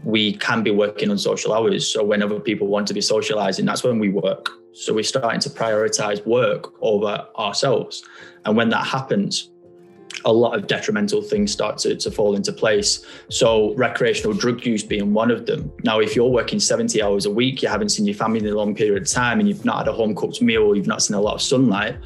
we can be working on social hours. So when other people want to be socializing, that's when we work. So we're starting to prioritize work over ourselves. And when that happens, a lot of detrimental things start to fall into place. So recreational drug use being one of them. Now, if you're working 70 hours a week, you haven't seen your family in a long period of time, and you've not had a home cooked meal, you've not seen a lot of sunlight,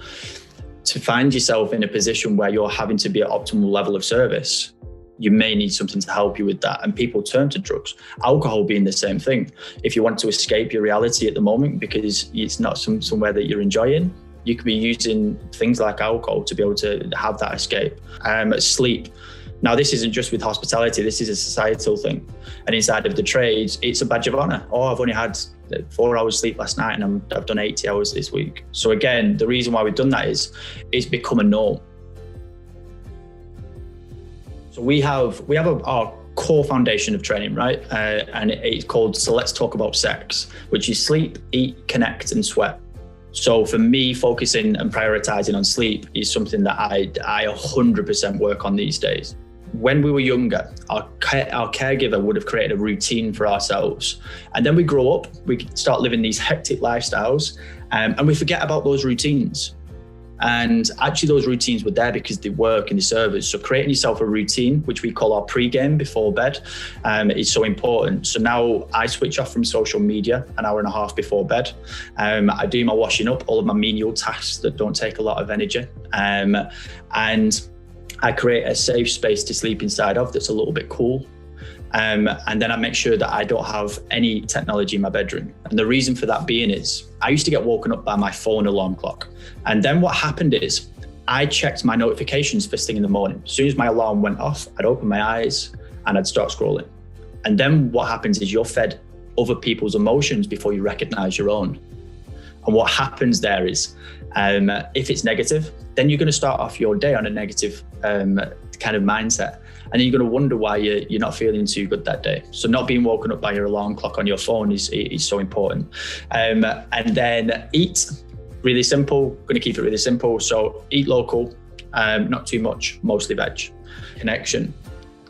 to find yourself in a position where you're having to be at optimal level of service, you may need something to help you with that. And people turn to drugs. Alcohol being the same thing. If you want to escape your reality at the moment because it's not somewhere that you're enjoying, you could be using things like alcohol to be able to have that escape. Sleep. Now, this isn't just with hospitality, this is a societal thing. And inside of the trades, it's a badge of honor. Oh, I've only had 4 hours sleep last night and I've done 80 hours this week. So again, the reason why we've done that is it's become a norm. So we have our core foundation of training, right? And it's called So Let's Talk About Sex, which is sleep, eat, connect, and sweat. So for me, focusing and prioritizing on sleep is something that I 100% work on these days. When we were younger, our caregiver would have created a routine for ourselves. And then we grow up, we start living these hectic lifestyles, and we forget about those routines. And actually those routines were there because they work and they serve us. So creating yourself a routine, which we call our pre-game before bed, is so important. So now I switch off from social media an hour and a half before bed. I do my washing up, all of my menial tasks that don't take a lot of energy. And I create a safe space to sleep inside of that's a little bit cool. And then I make sure that I don't have any technology in my bedroom. And the reason for that being is I used to get woken up by my phone alarm clock. And then what happened is I checked my notifications first thing in the morning. As soon as my alarm went off, I'd open my eyes and I'd start scrolling. And then what happens is you're fed other people's emotions before you recognize your own. And what happens there is if it's negative, then you're going to start off your day on a negative kind of mindset. And then you're going to wonder why you're not feeling too good that day. So not being woken up by your alarm clock on your phone is so important. And then eat, really simple, going to keep it really simple. So eat local, not too much, mostly veg.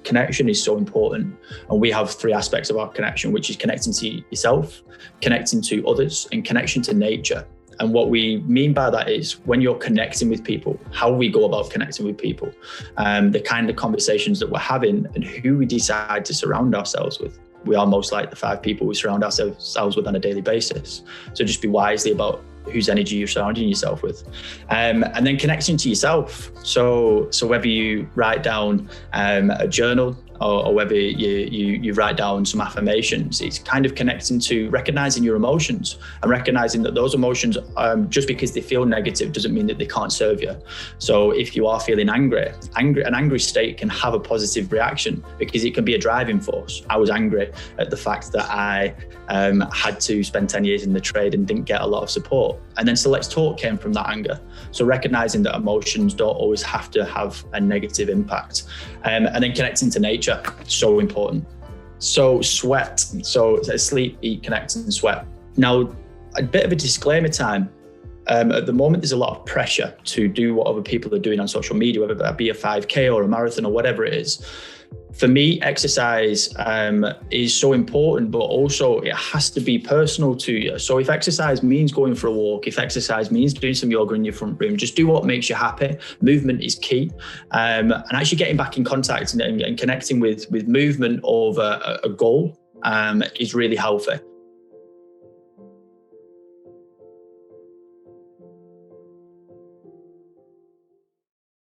Connection is so important. And we have 3 aspects of our connection, which is connecting to yourself, connecting to others, and connection to nature. And what we mean by that is when you're connecting with people, how we go about connecting with people, the kind of conversations that we're having and who we decide to surround ourselves with. We are most like the 5 people we surround ourselves with on a daily basis. So just be wisely about whose energy you're surrounding yourself with. And then connecting to yourself. So whether you write down a journal or whether you write down some affirmations, it's kind of connecting to recognizing your emotions and recognizing that those emotions, just because they feel negative doesn't mean that they can't serve you. So if you are feeling angry, an angry state can have a positive reaction because it can be a driving force. I was angry at the fact that I had to spend 10 years in the trade and didn't get a lot of support. And then So Let's Talk came from that anger. So recognizing that emotions don't always have to have a negative impact. And then connecting to nature, so important. So sweat, so sleep, eat, connect, and sweat. Now, a bit of a disclaimer time. At the moment, there's a lot of pressure to do what other people are doing on social media, whether that be a 5K or a marathon or whatever it is. For me, exercise is so important, but also it has to be personal to you. So if exercise means going for a walk, if exercise means doing some yoga in your front room, just do what makes you happy. Movement is key. And actually getting back in contact and connecting with movement over a goal is really healthy.